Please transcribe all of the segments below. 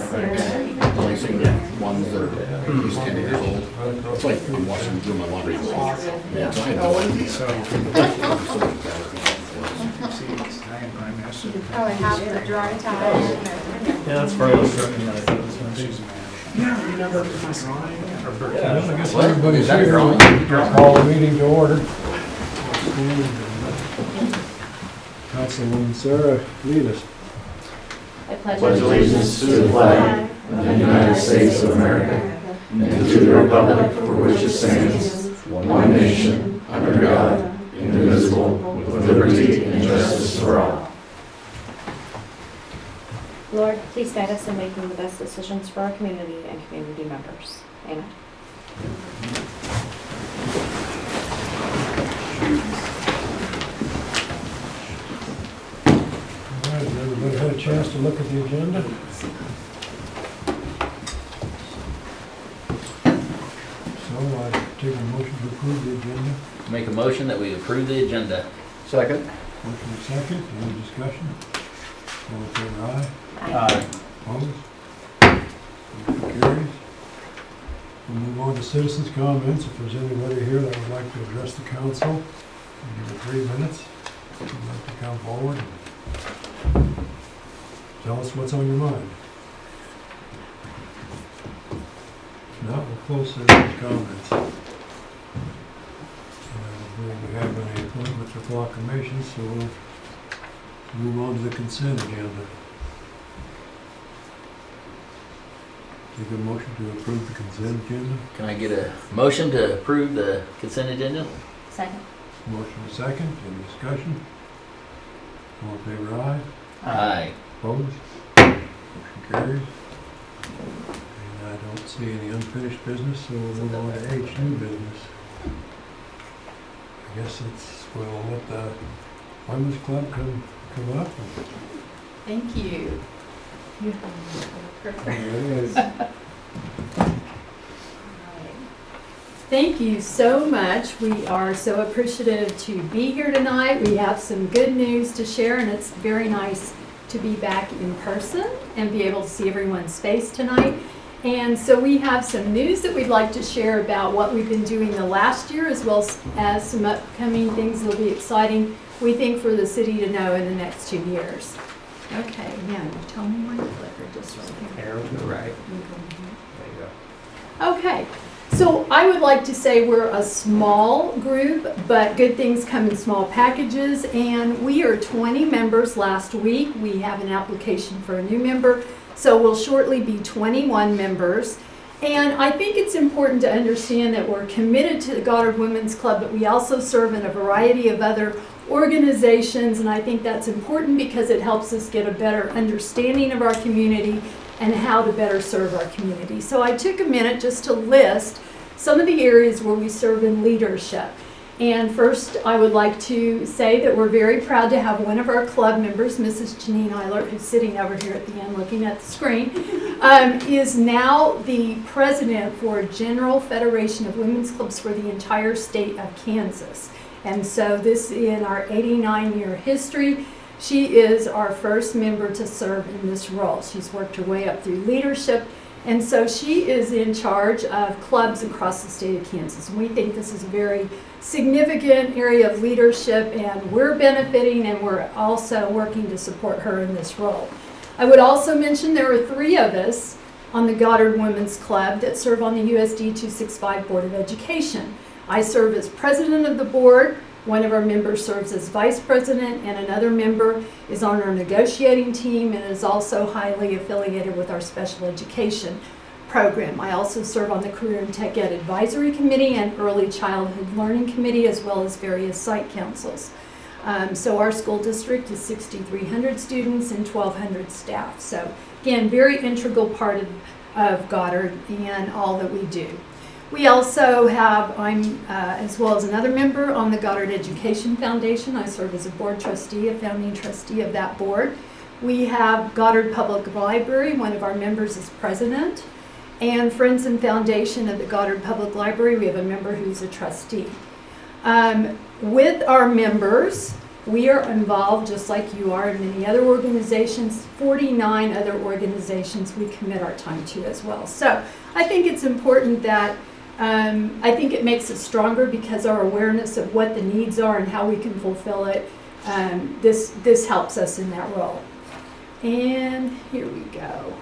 Placing ones that are at least 10 years old. It's like I'm watching doing my laundry. Yeah, so I know. Probably half the dry time. Yeah, that's where I was looking at it. I guess everybody's here. Call the meeting to order. Councilwoman Sarah, lead us. I pledge Pledge allegiance to the flag of the United States of America and to the republic for which it stands, one nation, under God, indivisible, with liberty and justice for all. Lord, please guide us in making the best decisions for our community and community members. Amen. All right, has everybody had a chance to look at the agenda? So I take a motion to approve the agenda. Make a motion that we approve the agenda. Second. Motion is second, any discussion? All in favor, aye? Opposed? Motion carries. We'll move on to citizens' comments. If there's anybody here that would like to address the council, we'll give it 3 minutes. If you'd like to come forward and tell us what's on your mind. If not, we'll close citizens' comments. I don't believe we have any appointments or proclamations, so we'll move on to the consent agenda. Take a motion to approve the consent agenda. Can I get a motion to approve the consent agenda? Second. Motion is second. Any discussion? All in favor, aye. Aye. Opposed? Motion carries. And I don't see any unfinished business, so we'll move on to H, new business. I guess we'll let the Women's Club come up. Thank you. There it is. Thank you so much. We are so appreciative to be here tonight. We have some good news to share, and it's very nice to be back in person and be able to see everyone's face tonight. And so we have some news that we'd like to share about what we've been doing the last year, as well as some upcoming things that'll be exciting, we think, for the city to know in the next 2 years. Okay, now you tell me when to click, or just right here. Arrow to the right. You go here. There you go. Okay, so I would like to say we're a small group, but good things come in small packages, and we are 20 members last week. We have an application for a new member, so we'll shortly be 21 members. And I think it's important to understand that we're committed to the Goddard Women's Club, but we also serve in a variety of other organizations, and I think that's important because it helps us get a better understanding of our community and how to better serve our community. So I took a minute just to list some of the areas where we serve in leadership. And first, I would like to say that we're very proud to have one of our club members, Mrs. Janine Eilert, who's sitting over here at the end looking at the screen, is now the president for General Federation of Women's Clubs for the entire state of Kansas. And so this, in our 89-year history, she is our first member to serve in this role. She's worked her way up through leadership, and so she is in charge of clubs across the state of Kansas. And we think this is a very significant area of leadership, and we're benefiting, and we're also working to support her in this role. I would also mention there are 3 of us on the Goddard Women's Club that serve on the USD 265 Board of Education. I serve as president of the board. One of our members serves as vice president, and another member is on our negotiating team and is also highly affiliated with our special education program. I also serve on the Career and Tech Ed Advisory Committee and Early Childhood Learning Committee, as well as various site councils. So our school district is 6,300 students and 1,200 staff. So again, very integral part of Goddard and all that we do. We also have, I'm as well as another member on the Goddard Education Foundation. I serve as a board trustee, a founding trustee of that board. We have Goddard Public Library. One of our members is president. And Friends and Foundation of the Goddard Public Library, we have a member who's a trustee. With our members, We are involved, just like you are, in many other organizations, 49 other organizations we commit our time to as well. So I think it's important that, I think it makes us stronger because our awareness of what the needs are and how we can fulfill it, this helps us in that role. And here we go.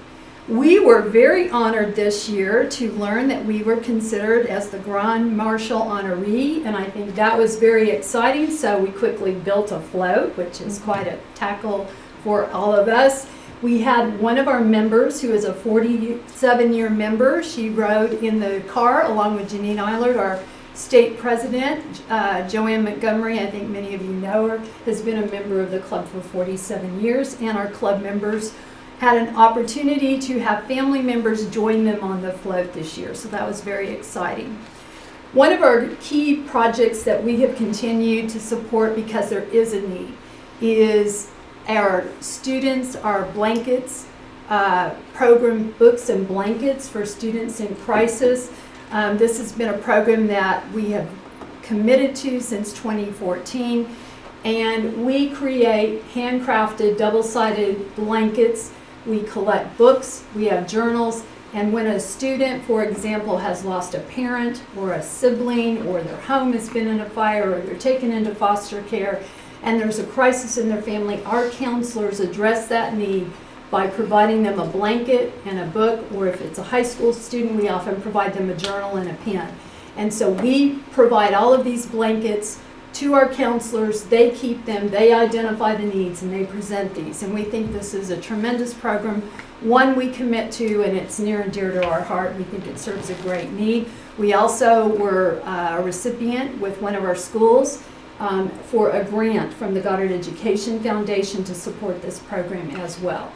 We were very honored this year to learn that we were considered as the Grand Marshal honoree, and I think that was very exciting, so we quickly built a float, which is quite a tackle for all of us. We had one of our members who is a 47-year member. She rode in the car along with Janine Eilert, our state president. Joanne Montgomery, I think many of you know her, has been a member of the club for 47 years, and our club members had an opportunity to have family members join them on the float this year, so that was very exciting. One of our key projects that we have continued to support because there is a need is our students, our blankets, program books and blankets for students in crisis. This has been a program that we have committed to since 2014, and we create handcrafted double-sided blankets. We collect books, we have journals, and when a student, for example, has lost a parent or a sibling, or their home has been in a fire, or they're taken into foster care, and there's a crisis in their family, our counselors address that need by providing them a blanket and a book, or if it's a high school student, we often provide them a journal and a pen. And so we provide all of these blankets to our counselors. They keep them, they identify the needs, and they present these. And we think this is a tremendous program, one we commit to, and it's near and dear to our heart. We think it serves a great need. We also were a recipient with one of our schools for a grant from the Goddard Education Foundation to support this program as well.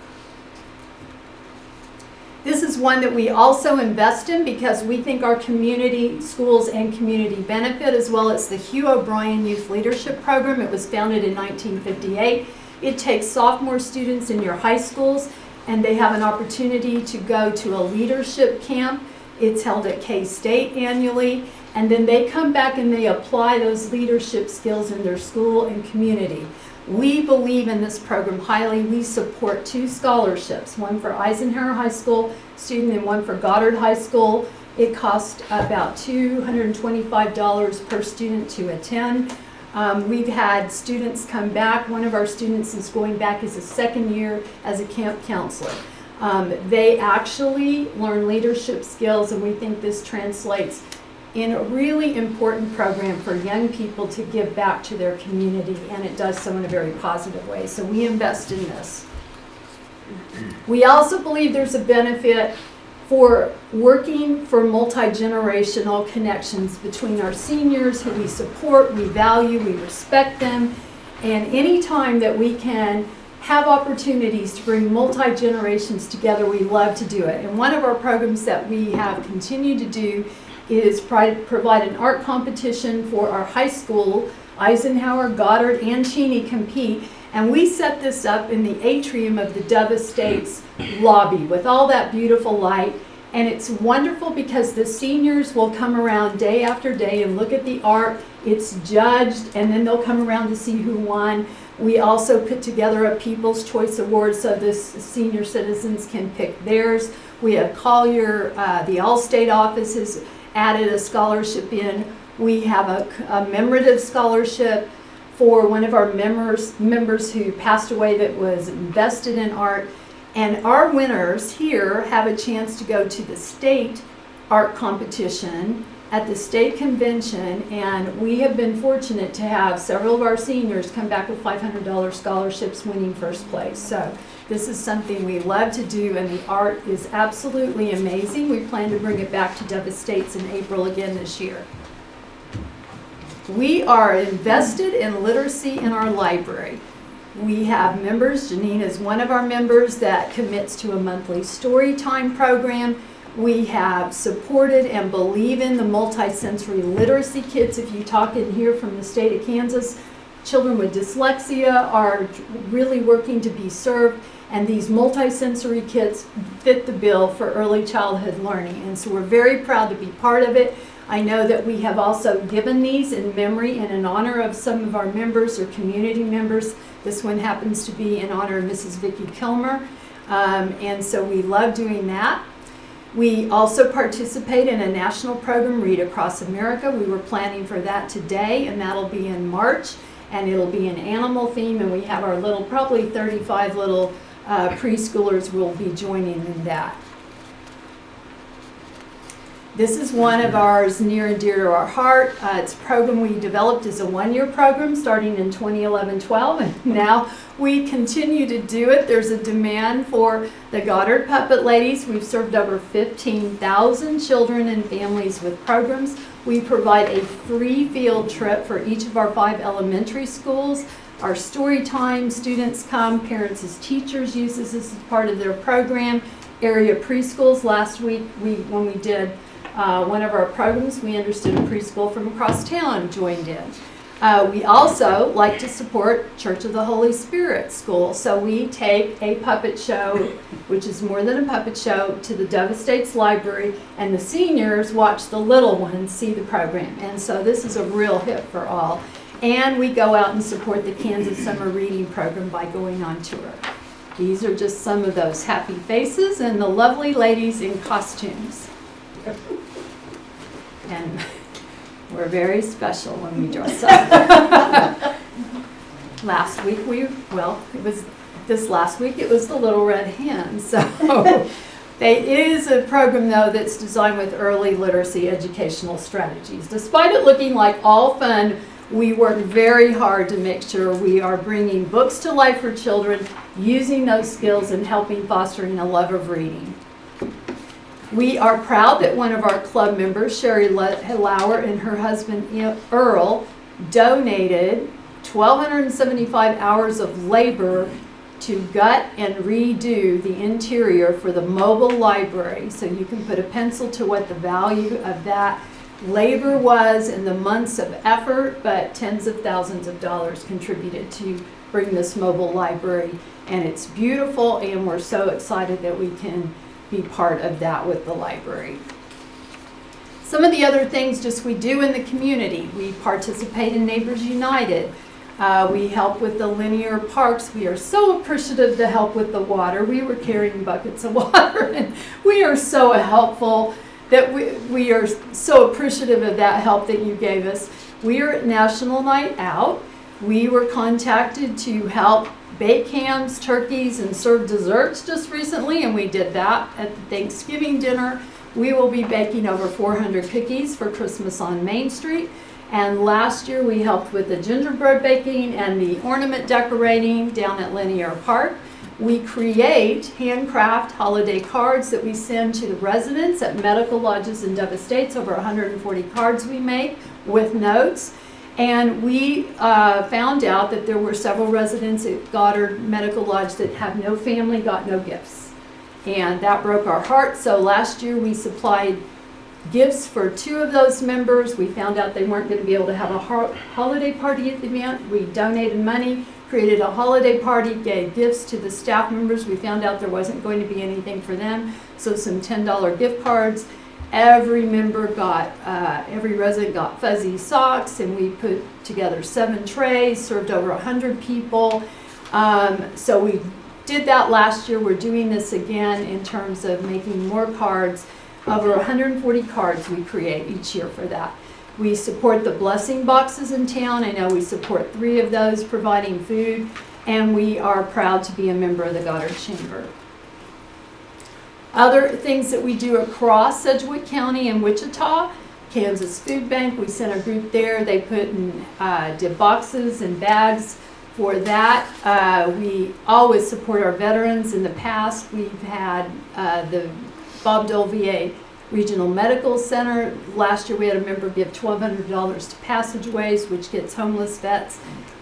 This is one that we also invest in because we think our community, schools, and community benefit, as well as the Hugh O'Brien Youth Leadership Program. It was founded in 1958. It takes sophomore students in your high schools, and they have an opportunity to go to a leadership camp. It's held at K-State annually, and then they come back and they apply those leadership skills in their school and community. We believe in this program highly. We support 2 scholarships, one for Eisenhower High School student and one for Goddard High School. It costs about $225 per student to attend. We've had students come back. One of our students is going back as a second year as a camp counselor. They actually learn leadership skills, and we think this translates in a really important program for young people to give back to their community, and it does so in a very positive way. So we invest in this. We also believe there's a benefit for working for multi-generational connections between our seniors who we support, we value, we respect them, and any time that we can have opportunities to bring multi-generations together, we love to do it. And one of our programs that we have continued to do is provide an art competition for our high school. Eisenhower, Goddard, and Cheney compete, and we set this up in the atrium of the Dove Estates lobby with all that beautiful light. And it's wonderful because the seniors will come around day after day and look at the art. It's judged, and then they'll come around to see who won. We also put together a People's Choice Award so the senior citizens can pick theirs. We have Collier, the All-State office has added a scholarship in. We have a commemorative scholarship for one of our members who passed away that was invested in art. And our winners here have a chance to go to the state art competition at the state convention, and we have been fortunate to have several of our seniors come back with $500 scholarships winning first place. So this is something we love to do, and the art is absolutely amazing. We plan to bring it back to Dove Estates in April again this year. We are invested in literacy in our library. We have members, Janine is one of our members that commits to a monthly story time program. We have supported and believe in the multisensory literacy kits. If you talk in here from the state of Kansas, children with dyslexia are really working to be served, and these multisensory kits fit the bill for early childhood learning. And so we're very proud to be part of it. I know that we have also given these in memory and in honor of some of our members or community members. This one happens to be in honor of Mrs. Vicki Kilmer, and so we love doing that. We also participate in a national program, Read Across America. We were planning for that today, and that'll be in March, and it'll be an animal theme, and we have our little, probably 35 little preschoolers will be joining in that. This is one of ours near and dear to our heart. It's a program we developed as a one-year program starting in 2011-12, and now we continue to do it. There's a demand for the Goddard Puppet Ladies. We've served over 15,000 children and families with programs. We provide a free field trip for each of our 5 elementary schools. Our story time students come, parents as teachers use this as part of their program. Area preschools, last week when we did one of our programs, we understood a preschool from across town joined in. We also like to support Church of the Holy Spirit School, so we take a puppet show, which is more than a puppet show, to the Dove Estates Library, and the seniors watch the little ones see the program, and so this is a real hit for all. And we go out and support the Kansas Summer Reading Program by going on tour. These are just some of those happy faces and the lovely ladies in costumes. And we're very special when we dress up. Last week this last week it was the Little Red Hen. So it is a program though that's designed with early literacy educational strategies. Despite it looking like all fun, we work very hard to make sure we are bringing books to life for children, using those skills and helping fostering a love of reading. We are proud that one of our club members, Sherry Lauer, and her husband Earl donated 1,275 hours of labor to gut and redo the interior for the mobile library. So you can put a pencil to what the value of that labor was in the months of effort, but tens of thousands of dollars contributed to bring this mobile library. And it's beautiful, and we're so excited that we can be part of that with the library. Some of the other things just we do in the community. We participate in Neighbors United. We help with the linear parks. We are so appreciative to help with the water. We were carrying buckets of water, and we are so helpful that we are so appreciative of that help that you gave us. We are at National Night Out. We were contacted to help bake hams, turkeys, and serve desserts just recently, and we did that at the Thanksgiving dinner. We will be baking over 400 cookies for Christmas on Main Street. And last year we helped with the gingerbread baking and the ornament decorating down at Linear Park. We create handcraft holiday cards that we send to the residents at medical lodges in Dove Estates, over 140 cards we make with notes. And we found out that there were several residents at Goddard Medical Lodge that have no family, got no gifts. And that broke our heart. So last year we supplied gifts for 2 of those members. We found out they weren't going to be able to have a holiday party at the event. We donated money, created a holiday party, gave gifts to the staff members. We found out there wasn't going to be anything for them. So some $10 gift cards. Every member got, every resident got fuzzy socks, and we put together 7 trays, served over 100 people. So we did that last year. We're doing this again in terms of making more cards. Over 140 cards we create each year for that. We support the blessing boxes in town. I know we support 3 of those, providing food, and we are proud to be a member of the Goddard Chamber. Other things that we do across Sedgwick County and Wichita, Kansas Food Bank, we sent a group there. They put in, did boxes and bags for that. We always support our veterans. In the past, we've had the Bob Dole VA Regional Medical Center. Last year we had a member give $1,200 to Passageways, which gets homeless vets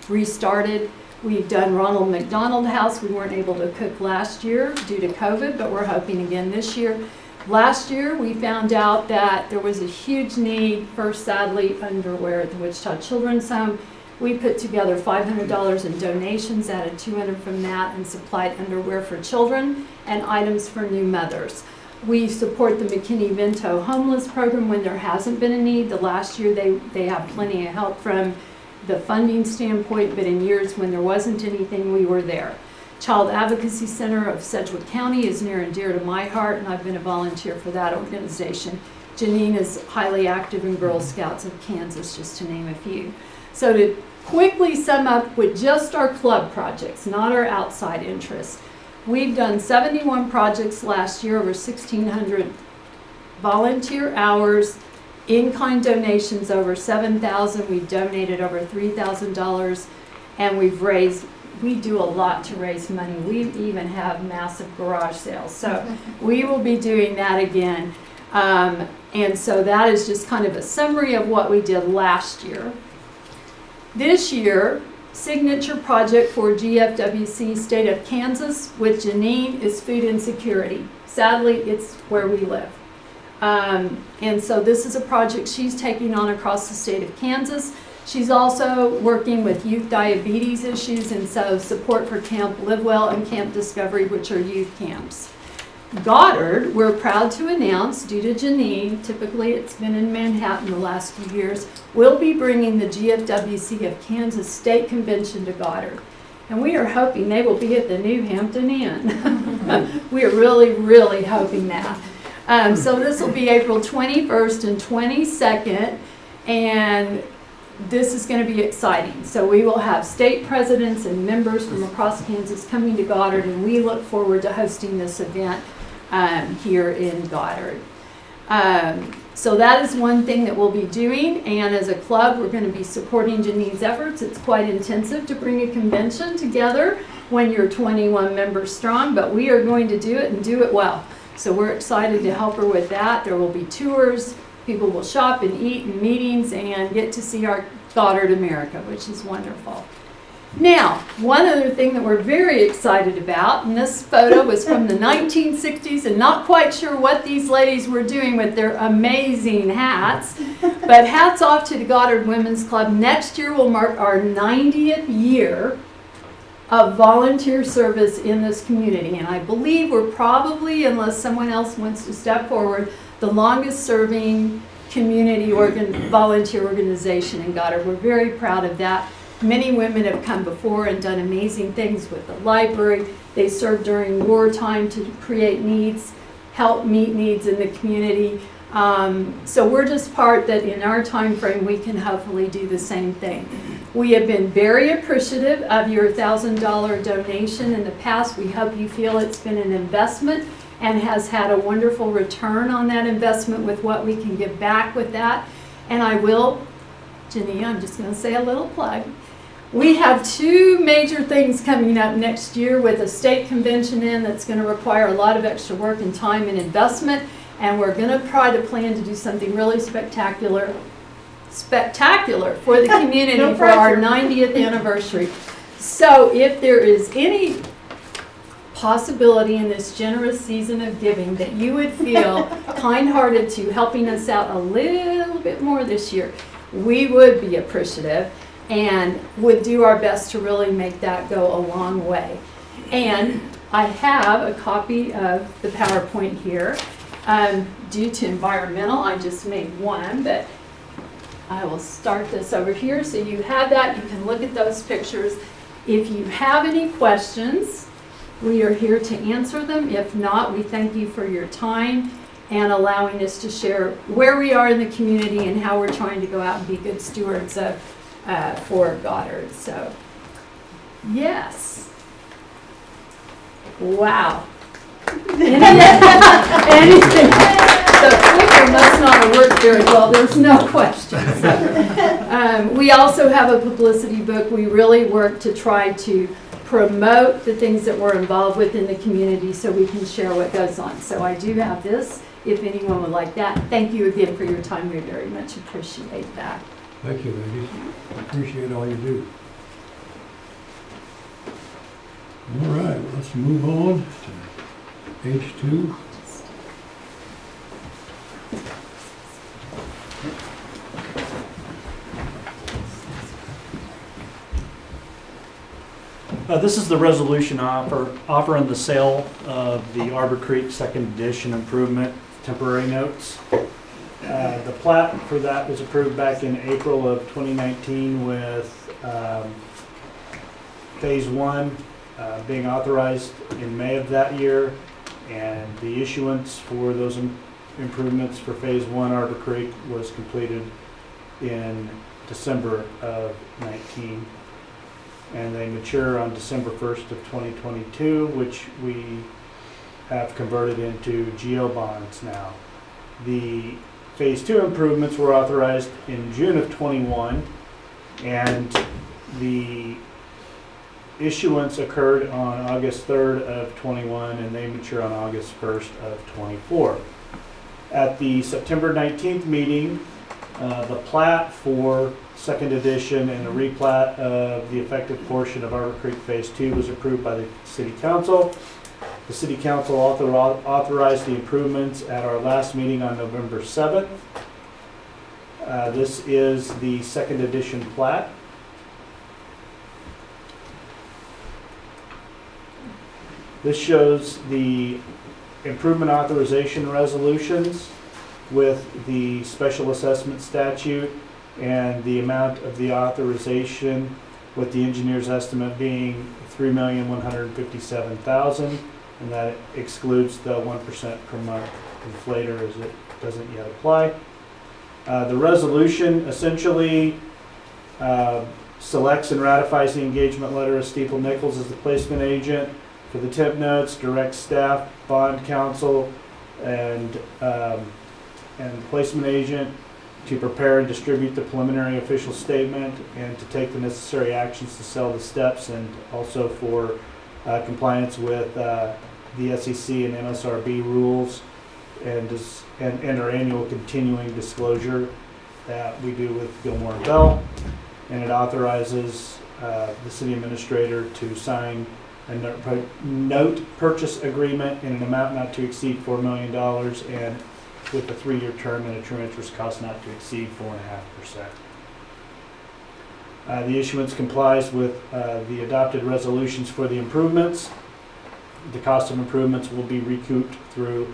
restarted. We've done Ronald McDonald House. We weren't able to cook last year due to COVID, but we're hoping again this year. Last year we found out that there was a huge need for, sadly, underwear at the Wichita Children's Home. We put together $500 in donations, added $200 from that, and supplied underwear for children and items for new mothers. We support the McKinney-Vento homeless program when there hasn't been a need. The last year, they have plenty of help from the funding standpoint, but in years when there wasn't anything, we were there. Child Advocacy Center of Sedgwick County is near and dear to my heart, and I've been a volunteer for that organization. Janine is highly active in Girl Scouts of Kansas, just to name a few. So to quickly sum up with just our club projects, not our outside interests, we've done 71 projects last year, over 1,600 volunteer hours, in-kind donations over 7,000. We've donated over $3,000, and we do a lot to raise money. We even have massive garage sales. So we will be doing that again. And so that is just kind of a summary of what we did last year. This year, signature project for GFWC State of Kansas with Janine is food insecurity. Sadly, it's where we live. And so this is a project she's taking on across the state of Kansas. She's also working with youth diabetes issues, and so support for Camp Live Well and Camp Discovery, which are youth camps. Goddard, we're proud to announce, due to Janine, typically it's been in Manhattan the last few years, will be bringing the GFWC of Kansas State Convention to Goddard. And we are hoping they will be at the New Hampton Inn. We are really, really hoping that. So this will be April 21st and 22nd, and this is going to be exciting. So we will have state presidents and members from across Kansas coming to Goddard, and we look forward to hosting this event here in Goddard. So that is one thing that we'll be doing, and as a club, we're going to be supporting Janine's efforts. It's quite intensive to bring a convention together when you're 21 members strong, but we are going to do it and do it well. So we're excited to help her with that. There will be tours. People will shop and eat and meetings and get to see our Goddard America, which is wonderful. Now, one other thing that we're very excited about, and this photo was from the 1960s, and not quite sure what these ladies were doing with their amazing hats, but hats off to the Goddard Women's Club. Next year will mark our 90th year of volunteer service in this community, and I believe we're probably, unless someone else wants to step forward, the longest serving community volunteer organization in Goddard. We're very proud of that. Many women have come before and done amazing things with the library. They served during wartime to create needs, help meet needs in the community. So we're just part that in our time frame we can hopefully do the same thing. We have been very appreciative of your $1,000 donation in the past. We hope you feel it's been an investment and has had a wonderful return on that investment with what we can give back with that. And I will, Janine, I'm just going to say a little plug. We have two major things coming up next year with a state convention that's going to require a lot of extra work and time and investment. And we're going to try to plan to do something really spectacular for the community for our 90th anniversary. So if there is any possibility in this generous season of giving that you would feel kind-hearted to helping us out a little bit more this year, we would be appreciative and would do our best to really make that go a long way. And I have a copy of the PowerPoint here. Due to environmental, I just made one, but I will start this over here so you have that. You can look at those pictures. If you have any questions, we are here to answer them. If not, we thank you for your time and allowing us to share where we are in the community and how we're trying to go out and be good stewards of for Goddard. So, yes. Wow. Anything. The clicker must not have worked very well. There's no question. We also have a publicity book. We really work to try to promote the things that we're involved with in the community so we can share what goes on. So I do have this, if anyone would like that. Thank you again for your time. We very much appreciate that. Thank you, ladies. Appreciate all you do. All right, let's move on to page 2. This is the resolution offering the sale of the Arbor Creek Second Edition Improvement Temporary Notes. The plat for that was approved back in April of 2019 with Phase 1 being authorized in May of that year, and the issuance for those improvements for Phase 1 Arbor Creek was completed in December of 19. And they mature on December 1st of 2022, which we have converted into GO bonds now. The Phase 2 improvements were authorized in June of 21, and the issuance occurred on August 3rd of 21, and they mature on August 1st of 24. At the September 19th meeting, the plat for Second Edition and a replat of the affected portion of Arbor Creek Phase 2 was approved by the City Council. The City Council authorized the improvements at our last meeting on November 7th. This is the Second Edition plat. This shows the improvement authorization resolutions with the special assessment statute and the amount of the authorization, with the engineer's estimate being $3,157,000, and that excludes the 1% per month inflator as it doesn't yet apply. The resolution essentially selects and ratifies the engagement letter of Stiefel Nichols as the placement agent for the temp notes, directs staff, bond counsel, and placement agent to prepare and distribute the preliminary official statement and to take the necessary actions to sell the steps, and also for compliance with the SEC and MSRB rules, and our annual continuing disclosure that we do with Gilmore and Bell. And it authorizes the city administrator to sign a note purchase agreement in an amount not to exceed $4 million, and with a 3-year term and a true interest cost not to exceed 4.5%. The issuance complies with the adopted resolutions for the improvements. The cost of improvements will be recouped through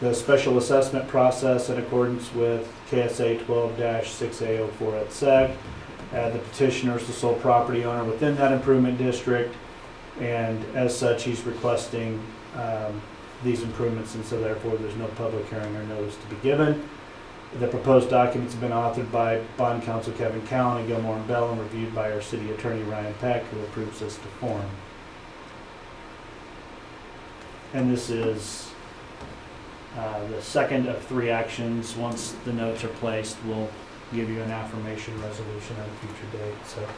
the special assessment process in accordance with KSA 12-6A04 at SEG. The petitioner is the sole property owner within that improvement district, and as such, he's requesting these improvements, and so therefore there's no public hearing or notice to be given. The proposed documents have been authored by bond counsel Kevin Cowan and Gilmore and Bell and reviewed by our city attorney Ryan Peck, who approves this to form. And this is the second of 3 actions. Once the notes are placed, we'll give you an affirmation resolution at a future date. So,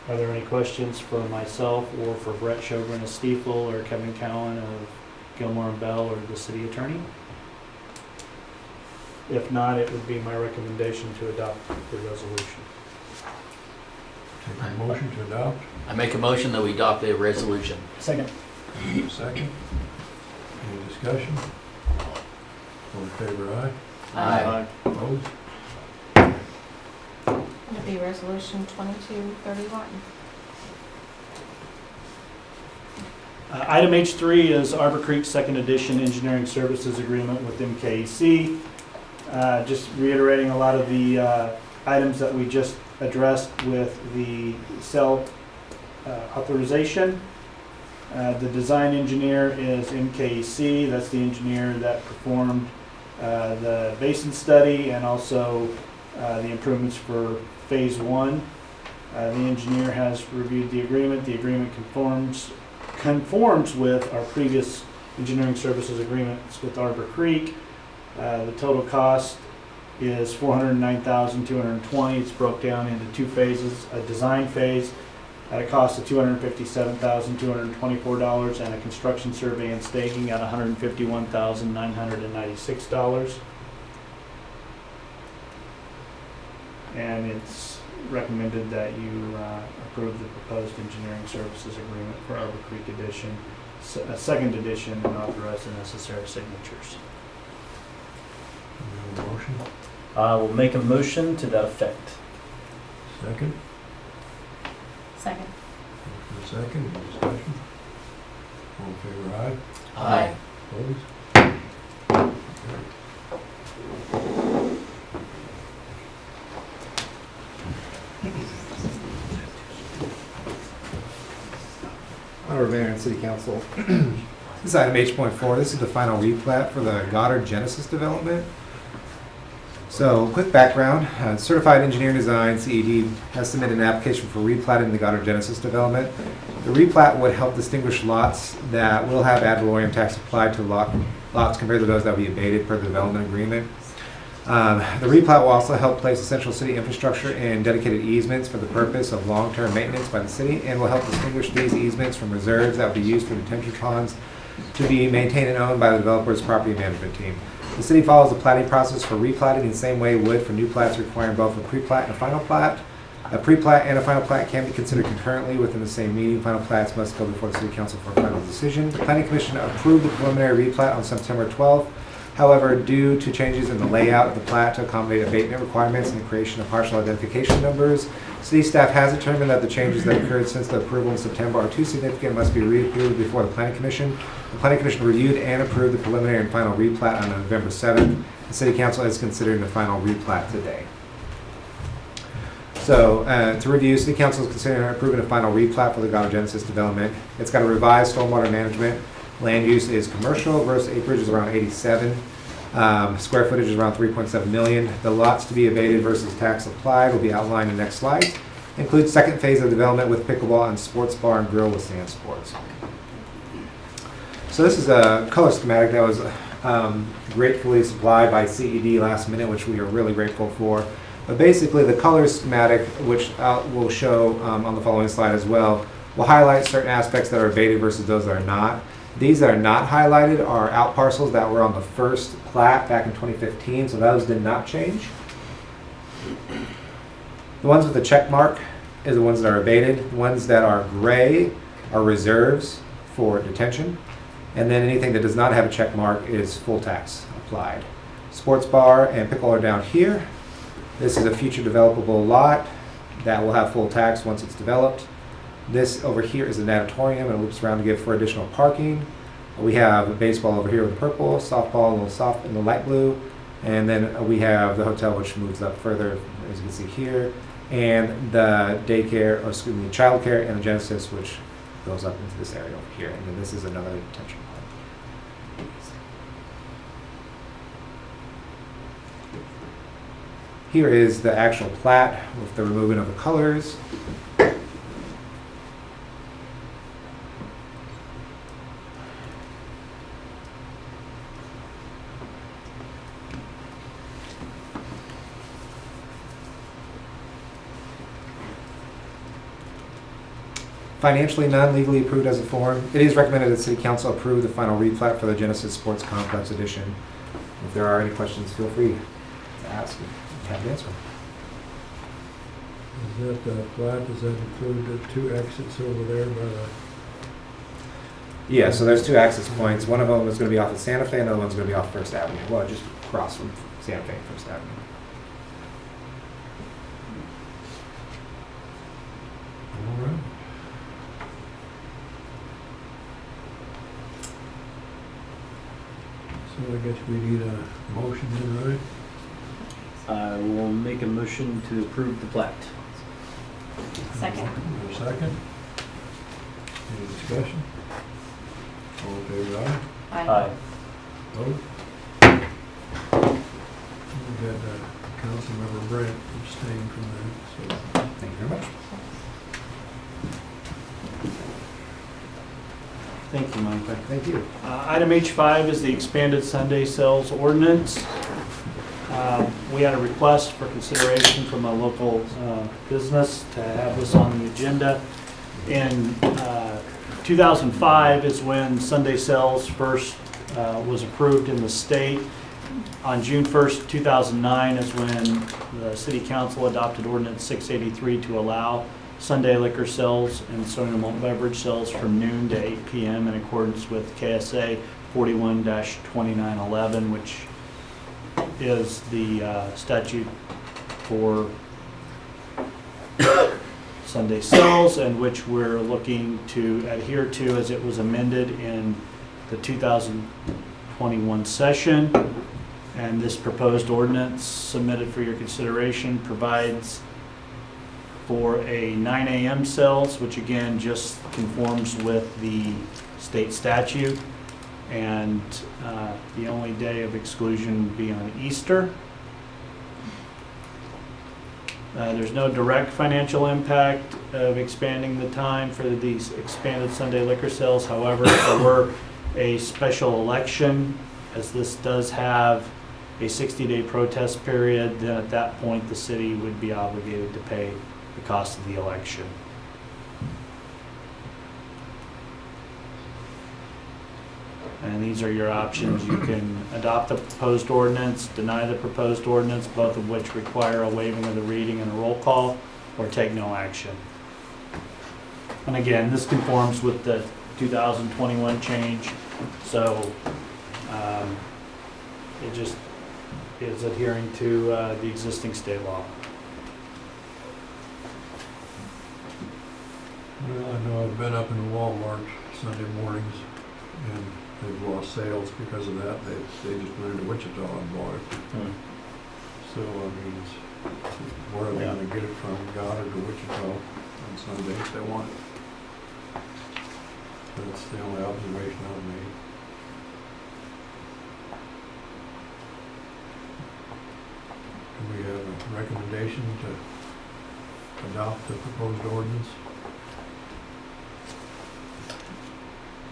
are there any questions for myself or for Brett Sjogren of Stiefel or Kevin Cowan of Gilmore and Bell or the city attorney? If not, it would be my recommendation to adopt the resolution. Take a motion to adopt. I make a motion that we adopt the resolution. Second. Second. Any discussion? All in favor, aye. Aye. Opposed? It'll be resolution 2231. Item H3 is Arbor Creek Second Edition Engineering Services Agreement with MKEC. Just reiterating a lot of the items that we just addressed with the cell authorization. The design engineer is MKEC. That's the engineer that performed the basin study and also the improvements for Phase 1. The engineer has reviewed the agreement. The agreement conforms with our previous engineering services agreements with Arbor Creek. The total cost is $409,220. It's broke down into 2 phases: a design phase at a cost of $257,224, and a construction survey and staging at $151,996. And it's recommended that you approve the proposed engineering services agreement for Arbor Creek Edition, Second Edition, and authorize the necessary signatures. Do we have a motion? I will make a motion to that effect. Second. Second. second, any discussion? All in favor, aye? Aye. Opposed? Carried. Honorable Mayor and City Council. This is item H.4. This is the final replat for the Goddard Genesis development. So, quick background. Certified Engineer Design, CED, has submitted an application for replatting the Goddard Genesis development. The replat would help distinguish lots that will have ad valorem tax applied to lots compared to those that will be abated per the development agreement. The replat will also help place essential city infrastructure and dedicated easements for the purpose of long-term maintenance by the city, and will help distinguish these easements from reserves that will be used for detention ponds to be maintained and owned by the developer's property management team. The city follows the platting process for replatting in the same way it would for new plats requiring both a pre-plat and a final plat. A pre-plat and a final plat can be considered concurrently within the same meeting. Final plats must go before the City Council for a final decision. The Planning Commission approved the preliminary replat on September 12th. However, due to changes in the layout of the plat to accommodate abatement requirements and the creation of partial identification numbers, city staff has determined that the changes that occurred since the approval in September are too significant and must be reapproved before the Planning Commission. The Planning Commission reviewed and approved the preliminary and final replat on November 7th. The City Council is considering the final replat today. So, to review, City Council is considering approving a final replat for the Goddard Genesis development. It's got a revised stormwater management. Land use is commercial. Gross acreage is around 87. Square footage is around 3.7 million. The lots to be abated versus tax applied will be outlined in the next slide. Includes second phase of development with pickleball and sports bar and grill with sand sports. So this is a color schematic that was gratefully supplied by CED last minute, which we are really grateful for. But basically the color schematic, which we'll show on the following slide as well, will highlight certain aspects that are abated versus those that are not. These that are not highlighted are out parcels that were on the first plat back in 2015, so those did not change. The ones with the check mark is the ones that are abated. The ones that are gray are reserves for detention. And then anything that does not have a check mark is full tax applied. Sports bar and pickle are down here. This is a future developable lot that will have full tax once it's developed. This over here is a natatorium, and it loops around to give for additional parking. We have baseball over here with the purple, softball a little soft in the light blue, and then we have the hotel, which moves up further, as you can see here, and the daycare, or excuse me, childcare, and the Genesis, which goes up into this area over here, and then this is another detention pond. Here is the actual plat with the removing of the colors. Financially non-legally approved as a form. It is recommended that City Council approve the final replat for the Genesis Sports Complex Edition. If there are any questions, feel free to ask and have an answer. Is that plat, does that include the two exits over there by the? Yeah, so there's two access points. One of them is going to be off of Santa Fe, and the other one's going to be off First Avenue. Well, just across from Santa Fe and First Avenue. All right. So I guess we need a motion then, right? I will make a motion to approve the plat. Second. A second? Any discussion? All in favor, aye? Aye. Opposed? We got Councilmember Brent abstaining from that, so. Thank you very much. Thank you, Mike. Thank you. Item H5 is the expanded Sunday sales ordinance. We had a request for consideration from a local business to have this on the agenda. In 2005 is when Sunday sales first was approved in the state. On June 1st, 2009 is when the City Council adopted Ordinance 683 to allow Sunday liquor sales and soda malt beverage sales from noon to 8 p.m. in accordance with KSA 41-2911, which is the statute for Sunday sales, and which we're looking to adhere to as it was amended in the 2021 session. And this proposed ordinance submitted for your consideration provides for a 9 a.m. sales, which again just conforms with the state statute. And the only day of exclusion would be on Easter. There's no direct financial impact of expanding the time for these expanded Sunday liquor sales. However, if there were a special election, as this does have a 60-day protest period, then at that point the city would be obligated to pay the cost of the election. And these are your options. You can adopt the proposed ordinance, deny the proposed ordinance, both of which require a waiving of the reading and a roll call, or take no action. And again, this conforms with the 2021 change, so it just is adhering to the existing state law. Well, I know I've been up in Walmart Sunday mornings, and they've lost sales because of that. They just went into Wichita and bought it. So, I mean, where are they gonna get it from, Goddard to Wichita on Sunday if they want it? That's the only observation I've made. Do we have a recommendation to adopt the proposed ordinance?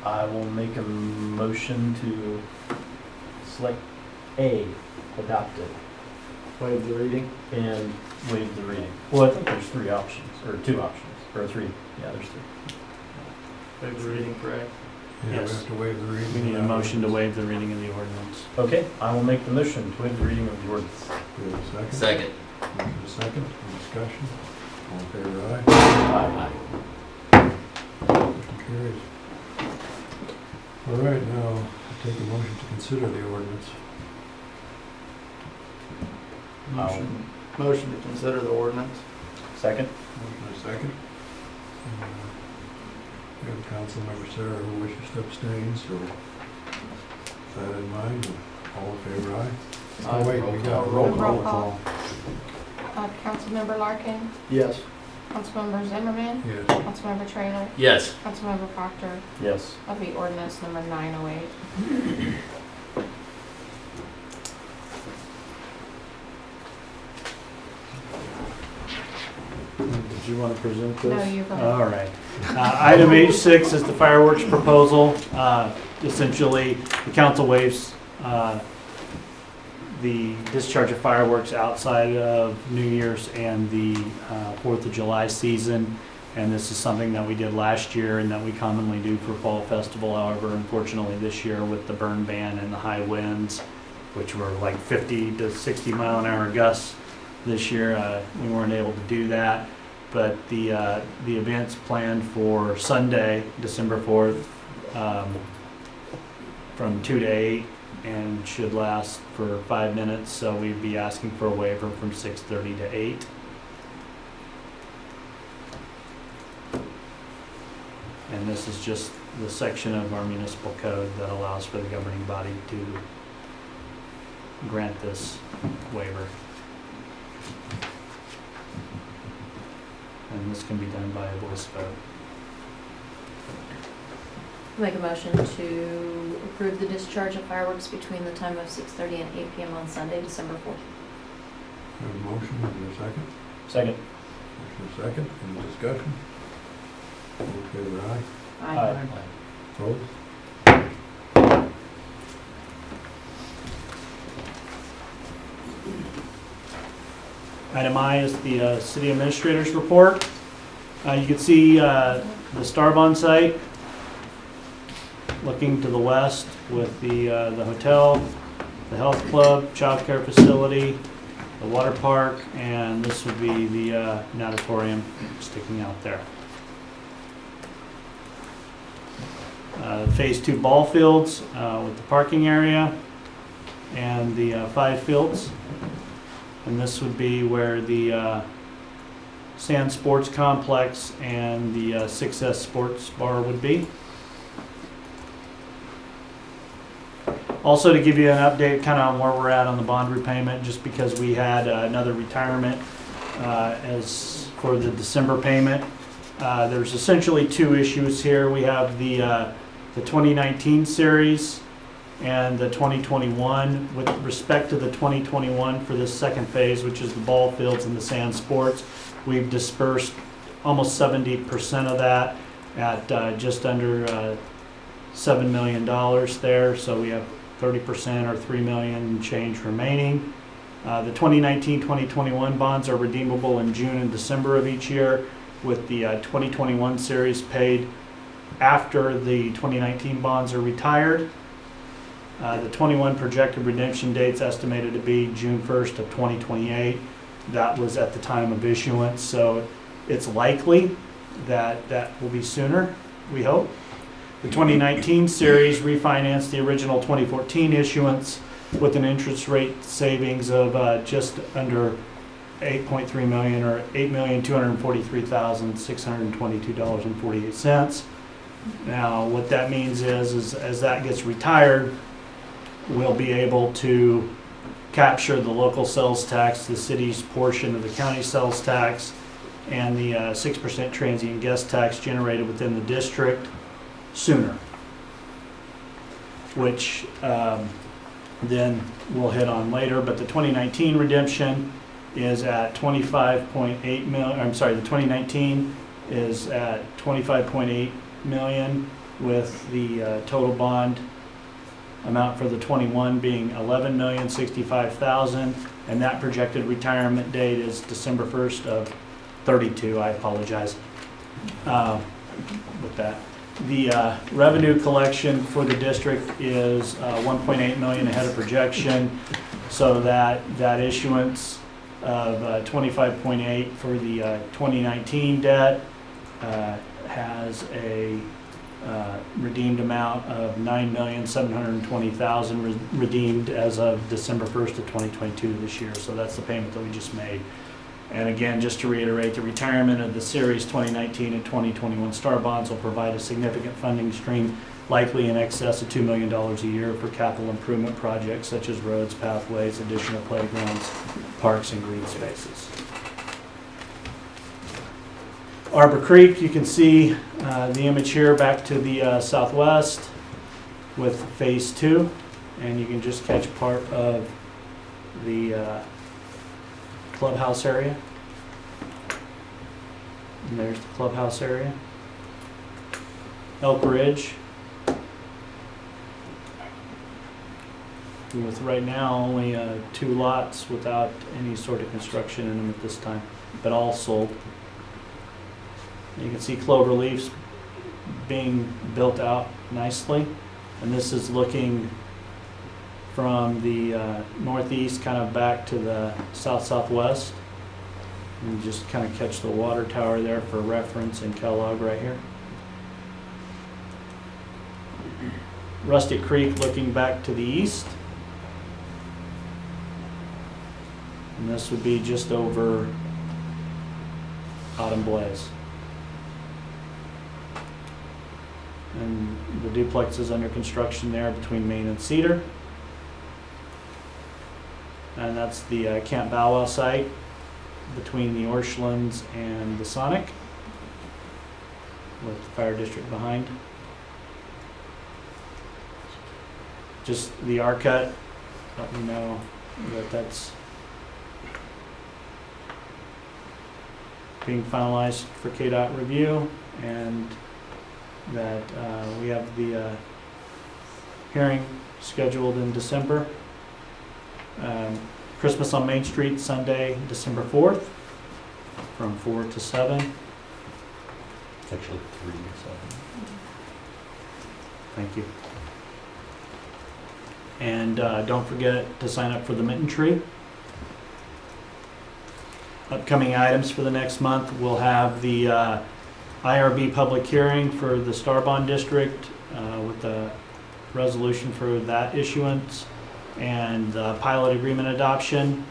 I will make a motion to select A, adopt it, Waive the reading? and waive the reading. Well, I think there's three options, or two options, or three. Yeah, there's three. Waive the reading, correct? Yeah, we Yes. have to waive the reading. We need a motion to waive the reading of the ordinance. Okay, I will make the motion to waive the reading of the ordinance. Do we have a second? Second. Motion is second, any discussion? All in favor, aye? Aye. Motion carries. All right, now, I'll take a motion to consider the ordinance. Motion to consider the ordinance. Second? Motion is second. We have Councilmember Sarah who wishes to abstain, so with that in mind, all in favor, aye? Oh, wait, we got a roll Roll call. call. Councilmember Larkin, Yes. Councilmember Zimmerman, Yes. Councilmember Trailer, Yes. Councilmember Proctor. Yes. That'll be ordinance number 908. Did you want to present this? No, you go ahead. All right. Item H6 is the fireworks proposal. Essentially, the council waives the discharge of fireworks outside of New Year's and the 4th of July season. And this is something that we did last year and that we commonly do for Fall Festival. However, unfortunately this year with the burn ban and the high winds, which were like 50 to 60 mile an hour gusts this year, we weren't able to do that. But the event's planned for Sunday, December 4th, from 2 to 8, and should last for 5 minutes. So we'd be asking for a waiver from 6:30 to 8. And this is just the section of our municipal code that allows for the governing body to grant this waiver. And this can be done by a voice vote. Make a motion to approve the discharge of fireworks between the time of 6:30 and 8 p.m. on Sunday, December 4th. We have a motion, is there a second? Second? Motion is second, any discussion? All in favor, aye? Aye. Opposed? Item I is the city administrator's report. You can see the Starbond site looking to the west with the hotel, the health club, child care facility, the water park, and this would be the natatorium sticking out there. Phase 2 ball fields with the parking area and the 5 fields. And this would be where the Sand Sports Complex and the 6S Sports Bar would be. Also, to give you an update kind of on where we're at on the bond repayment, just because we had another retirement as for the December payment. There's essentially two issues here. We have the 2019 series and the 2021. With respect to the 2021 for this second phase, which is the ball fields and the sand sports, we've dispersed almost 70% of that at just under $7 million there. So we have 30% or $3 million change remaining. The 2019-2021 bonds are redeemable in June and December of each year, with the 2021 series paid after the 2019 bonds are retired. The 21 projected redemption dates estimated to be June 1st of 2028. That was at the time of issuance, so it's likely that that will be sooner, we hope. The 2019 series refinanced the original 2014 issuance with an interest rate savings of just under $8.3 million, or $8,243,622.48. Now, what that means is as that gets retired, we'll be able to capture the local sales tax, the city's portion of the county sales tax, and the 6% transient guest tax generated within the district sooner, which then we'll hit on later. But the 2019 redemption is at 25.8 million. I'm sorry, the 2019 is at 25.8 million, with the total bond amount for the 21 being 11,065,000, and that projected retirement date is December 1st of 32. I apologize with that. The revenue collection for the district is 1.8 million ahead of projection, so that issuance of 25.8 for the 2019 debt has a redeemed amount of 9,720,000 redeemed as of December 1st of 2022 this year. So that's the payment that we just made. And again, just to reiterate, the retirement of the Series 2019 and 2021 Star Bonds will provide a significant funding stream, likely in excess of $2 million a year for capital improvement projects such as roads, pathways, additional playgrounds, parks, and green spaces. Arbor Creek, you can see the image here back to the southwest with phase 2, and you can just catch part of the clubhouse area. And there's the clubhouse area. Elk Ridge, with right now only 2 lots without any sort of construction in them at this time, but all sold. You can see clover leaves being built out nicely, and this is looking from the northeast kind of back to the south-southwest. And just kind of catch the water tower there for reference in Kellogg right here. Rustic Creek looking back to the east. And this would be just over Autumn Blaze. And the duplex is under construction there between Main and Cedar. And that's the Camp Bow Wow site between the Orchlands and the Sonic, with the fire district behind. Just the R-cut, let me know that that's being finalized for KDOT review, and that we have the hearing scheduled in December. Christmas on Main Street, Sunday, December 4th, from 4 to 7. It's actually 3 to 7. Thank you. And don't forget to sign up for the Mitten Tree. Upcoming items for the next month, we'll have the IRB public hearing for the Star Bond District with the resolution for that issuance. and pilot agreement adoption.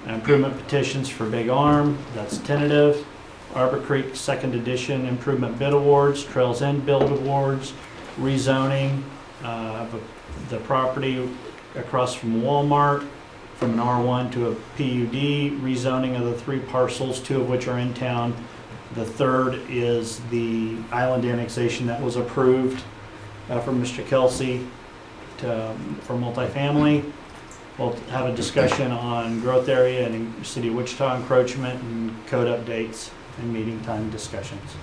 Improvement petitions for Big Arm, that's tentative. Arbor Creek Second Edition improvement bid awards, Trails End build awards, rezoning of the property across from Walmart from an R1 to a PUD, rezoning of the 3 parcels, 2 of which are in town. The third is the island annexation that was approved from Mr. Kelsey for multifamily. We'll have a discussion on growth area and City of Wichita encroachment and code updates and meeting time discussions.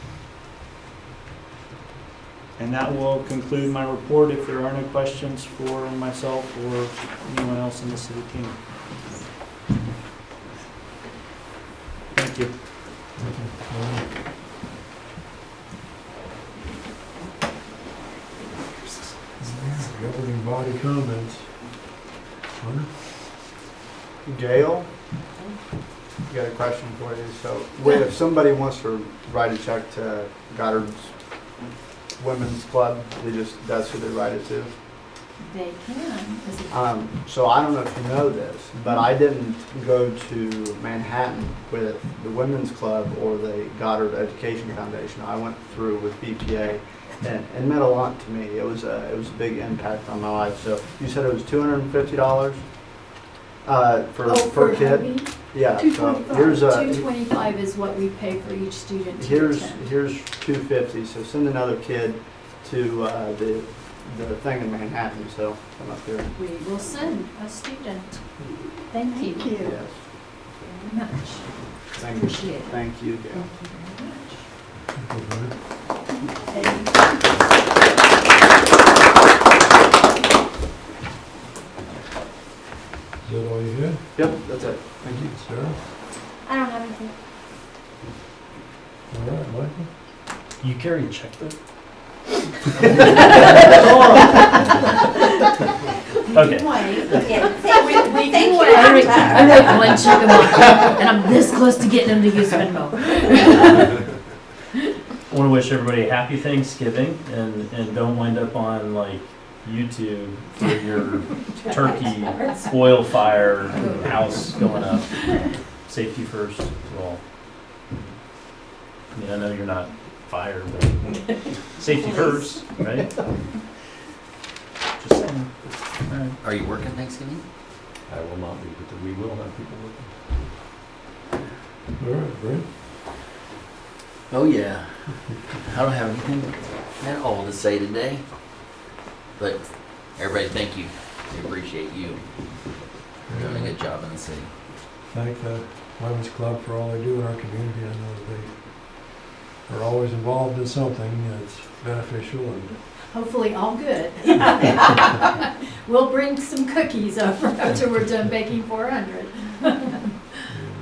And that will conclude my report if there are no questions for myself or anyone else in the city team. Thank you. Governing body comments. Hunter? Gail, got a question for you. So, if somebody wants to write a check to Goddard's Women's Club, that's who they write it to. They can. So I don't know if you know this, but I didn't go to Manhattan with the Women's Club or the Goddard Education Foundation. I went through with BPA, and it meant a lot to me. It was a big impact on my life. So you said it was $250 per kid. Hubby? Yeah. So 225. here's $225 is what we pay for each student to attend. here's $250. So send another kid to the thing in Manhattan. So come up here. We will send a student. Thank you. Thank you. Yes. Very much. Thank you. Appreciate it. Thank you, Gail. Thank you very much. Is that all you had? Yep, that's it. Thank you. Sarah? I don't have anything. All right, Michael? You carry a checkbook? Okay. We can wait. I wrote one check a month, and I'm this close to getting them to use Venmo. I want to wish everybody a happy Thanksgiving and don't wind up on like YouTube for your turkey oil fire house going up. Safety first to all. I mean, I know you're not fire, but safety first, right? Just saying. All right. Are you working Thanksgiving? I will not be, but we will have people working. All right, Brent? Oh, yeah. I don't have anything at all to say today. But everybody, thank you. We appreciate you doing a good job in the city. Thank the Women's Club for all they do in our community. I know they are always involved in something that's beneficial and Hopefully all good. We'll bring some cookies over after we're done baking 400. and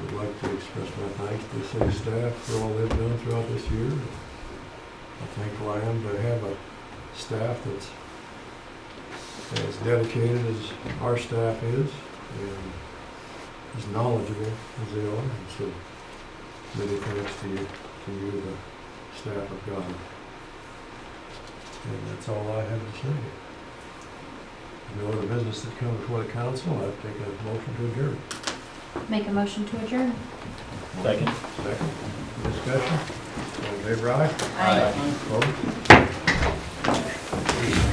would like to express my thanks to the city staff for all they've done throughout this year. How thankful I am to have a staff that's as dedicated as our staff is and as knowledgeable as they are. And so many thanks to you, the staff of God. And that's all I have to say. No other business that comes before the council, I take a motion to adjourn. Make a motion to adjourn. Second. Second. Discussion. All in favor, aye? Aye. Opposed?